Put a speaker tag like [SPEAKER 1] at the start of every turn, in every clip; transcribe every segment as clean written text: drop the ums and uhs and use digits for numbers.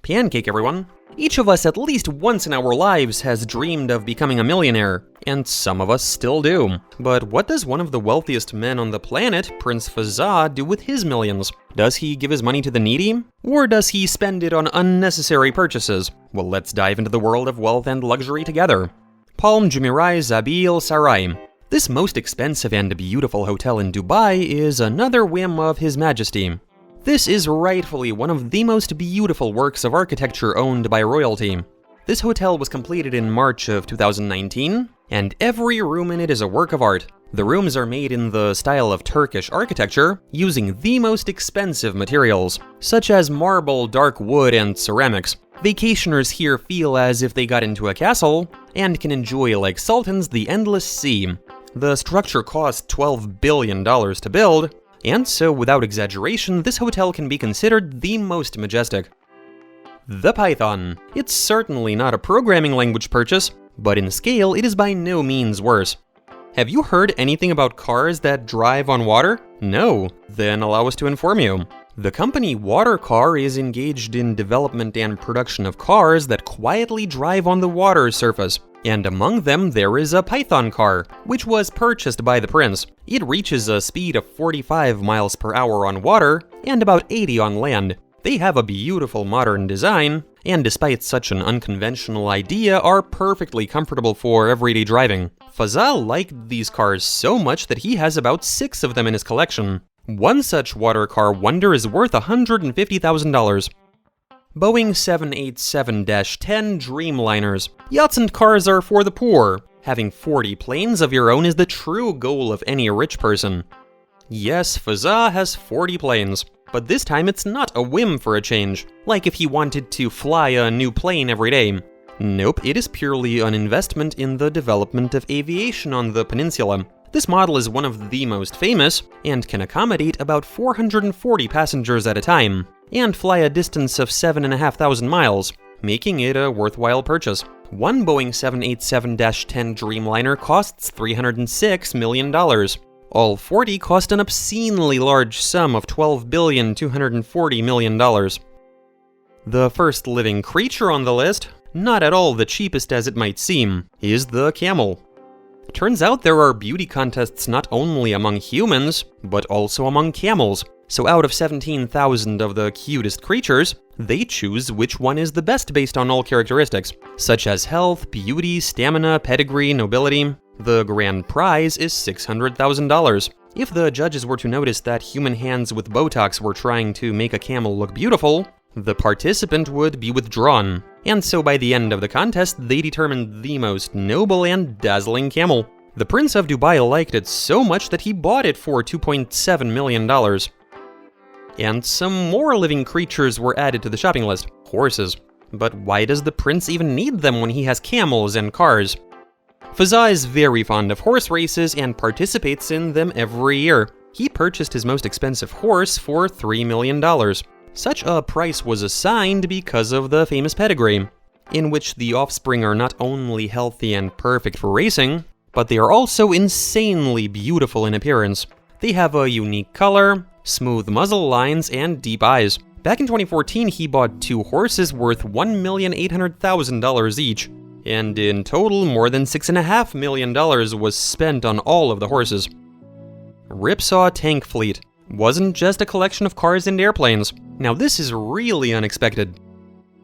[SPEAKER 1] Pancake, everyone. Each of us at least once in our lives has dreamed of becoming a millionaire, and some of us still do. But what does one of the wealthiest men on the planet, Prince Fazza, do with his millions? Does he give his money to the needy? Or does he spend it on unnecessary purchases? Well, let's dive into the world of wealth and luxury together. Palm Jumeirah Zabil Sarai. This most expensive and beautiful hotel in Dubai is another whim of His Majesty. This is rightfully one of the most beautiful works of architecture owned by royalty. This hotel was completed in March of 2019, and every room in it is a work of art. The rooms are made in the style of Turkish architecture, using the most expensive materials, such as marble, dark wood, and ceramics. Vacationers here feel as if they got into a castle, and can enjoy like sultans the endless sea. The structure cost $12 billion to build, and so, without exaggeration, this hotel can be considered the most majestic. The Python. It's certainly not a programming language purchase, but in scale, it is by no means worse. Have you heard anything about cars that drive on water? No? Then allow us to inform you. The company Watercar is engaged in development and production of cars that quietly drive on the water surface. And among them, there is a Python car, which was purchased by the prince. It reaches a speed of 45 miles per hour on water and about 80 on land. They have a beautiful modern design, and despite such an unconventional idea, are perfectly comfortable for everyday driving. Fazza liked these cars so much that he has about 6 of them in his collection. One such water car wonder is worth $150,000. Boeing 787-10 Dreamliners. Yachts and cars are for the poor. Having 40 planes of your own is the true goal of any rich person. Yes, Fazza has 40 planes, but this time it's not a whim for a change, like if he wanted to fly a new plane every day. Nope, it is purely an investment in the development of aviation on the peninsula. This model is one of the most famous, and can accommodate about 440 passengers at a time, and fly a distance of 7,500 miles, making it a worthwhile purchase. One Boeing 787-10 Dreamliner costs $306 million. All 40 cost an obscenely large sum of $12,240 million. The first living creature on the list, not at all the cheapest as it might seem, is the camel. Turns out there are beauty contests not only among humans, but also among camels. So out of 17,000 of the cutest creatures, they choose which one is the best based on all characteristics, such as health, beauty, stamina, pedigree, nobility. The grand prize is $600,000. If the judges were to notice that human hands with Botox were trying to make a camel look beautiful, the participant would be withdrawn. And so by the end of the contest, they determined the most noble and dazzling camel. The Prince of Dubai liked it so much that he bought it for $2.7 million. And some more living creatures were added to the shopping list. Horses. But why does the prince even need them when he has camels and cars? Fazza is very fond of horse races and participates in them every year. He purchased his most expensive horse for $3 million. Such a price was assigned because of the famous pedigree, in which the offspring are not only healthy and perfect for racing, but they are also insanely beautiful in appearance. They have a unique color, smooth muzzle lines, and deep eyes. Back in 2014, he bought 2 horses worth $1,800,000 each, and in total, more than $6.5 million was spent on all of the horses. Ripsaw Tank Fleet wasn't just a collection of cars and airplanes. Now this is really unexpected.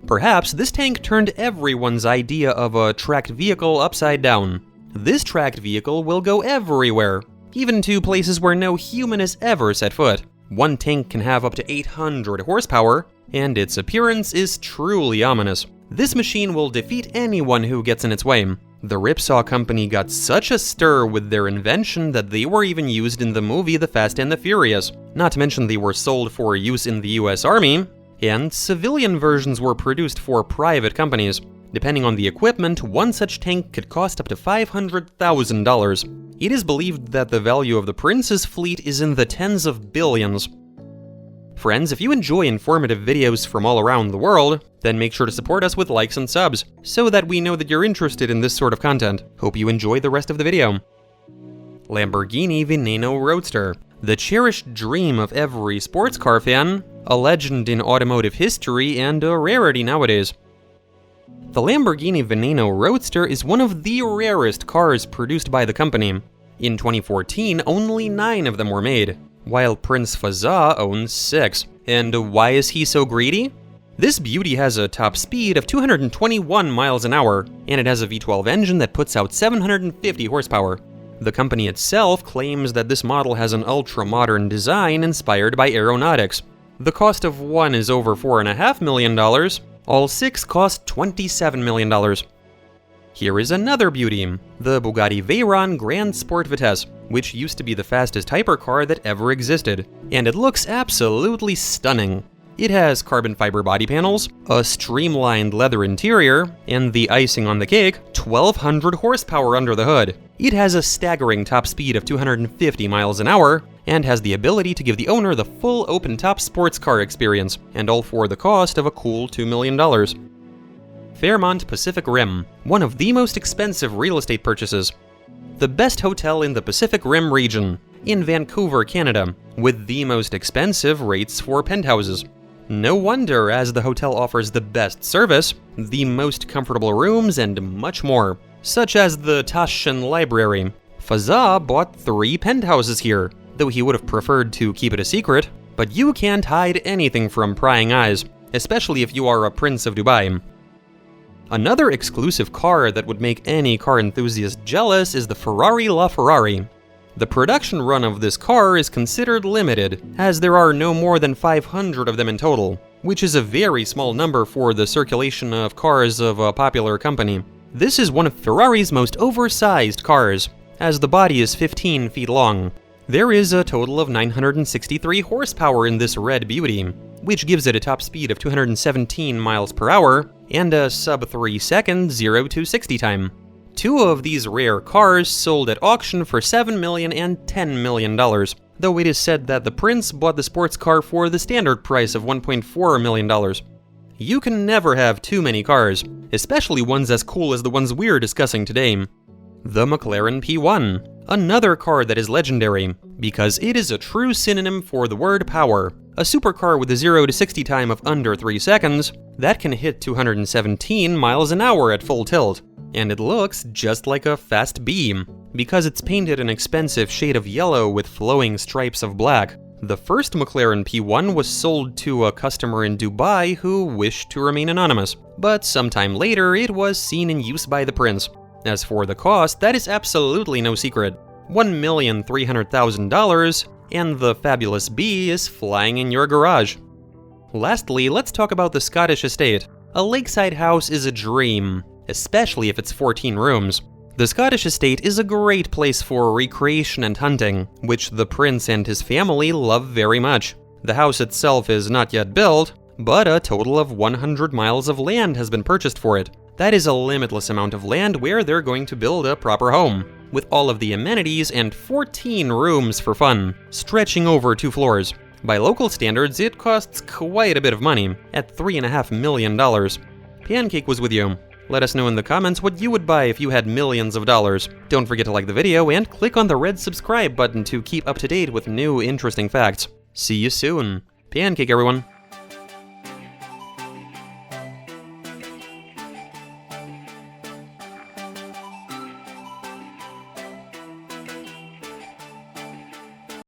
[SPEAKER 1] Perhaps this tank turned everyone's idea of a tracked vehicle upside down. This tracked vehicle will go everywhere, even to places where no human has ever set foot. One tank can have up to 800 horsepower, and its appearance is truly ominous. This machine will defeat anyone who gets in its way. The Ripsaw company got such a stir with their invention that they were even used in the movie The Fast and the Furious. Not to mention they were sold for use in the US Army, and civilian versions were produced for private companies. Depending on the equipment, one such tank could cost up to $500,000. It is believed that the value of the prince's fleet is in the tens of billions. Friends, if you enjoy informative videos from all around the world, then make sure to support us with likes and subs, so that we know that you're interested in this sort of content. Hope you enjoy the rest of the video. Lamborghini Veneno Roadster. The cherished dream of every sports car fan, a legend in automotive history and a rarity nowadays. The Lamborghini Veneno Roadster is one of the rarest cars produced by the company. In 2014, only 9 of them were made, while Prince Fazza owns 6. And why is he so greedy? This beauty has a top speed of 221 miles an hour, and it has a V12 engine that puts out 750 horsepower. The company itself claims that this model has an ultra-modern design inspired by aeronautics. The cost of one is over $4.5 million. All 6 cost $27 million. Here is another beauty, the Bugatti Veyron Grand Sport Vitesse, which used to be the fastest hypercar that ever existed, and it looks absolutely stunning. It has carbon fiber body panels, a streamlined leather interior, and the icing on the cake, 1,200 horsepower under the hood. It has a staggering top speed of 250 miles an hour, and has the ability to give the owner the full open-top sports car experience, and all for the cost of a cool $2 million. Fairmont Pacific Rim, one of the most expensive real estate purchases. The best hotel in the Pacific Rim region, in Vancouver, Canada, with the most expensive rates for penthouses. No wonder, as the hotel offers the best service, the most comfortable rooms, and much more, such as the Taschen Library. Fazza bought 3 penthouses here, though he would have preferred to keep it a secret, but you can't hide anything from prying eyes, especially if you are a Prince of Dubai. Another exclusive car that would make any car enthusiast jealous is the Ferrari LaFerrari. The production run of this car is considered limited, as there are no more than 500 of them in total, which is a very small number for the circulation of cars of a popular company. This is one of Ferrari's most oversized cars, as the body is 15 feet long. There is a total of 963 horsepower in this red beauty, which gives it a top speed of 217 miles per hour and a sub 3 second 0 to 60 time. 2 of these rare cars sold at auction for $7 million and $10 million, though it is said that the prince bought the sports car for the standard price of $1.4 million. You can never have too many cars, especially ones as cool as the ones we're discussing today. The McLaren P1, another car that is legendary, because it is a true synonym for the word power. A supercar with a 0 to 60 time of under 3 seconds that can hit 217 miles an hour at full tilt. And it looks just like a fast beam, because it's painted an expensive shade of yellow with flowing stripes of black. The first McLaren P1 was sold to a customer in Dubai who wished to remain anonymous, but sometime later it was seen in use by the prince. As for the cost, that is absolutely no secret. $1,300,000, and the fabulous B is flying in your garage. Lastly, let's talk about the Scottish estate. A lakeside house is a dream, especially if it's 14 rooms. The Scottish estate is a great place for recreation and hunting, which the prince and his family love very much. The house itself is not yet built, but a total of 100 miles of land has been purchased for it. That is a limitless amount of land where they're going to build a proper home, with all of the amenities and 14 rooms for fun, stretching over 2 floors. By local standards, it costs quite a bit of money, at $3.5 million. Pancake was with you. Let us know in the comments what you would buy if you had millions of dollars. Don't forget to like the video and click on the red subscribe button to keep up to date with new interesting facts. See you soon. Pancake, everyone.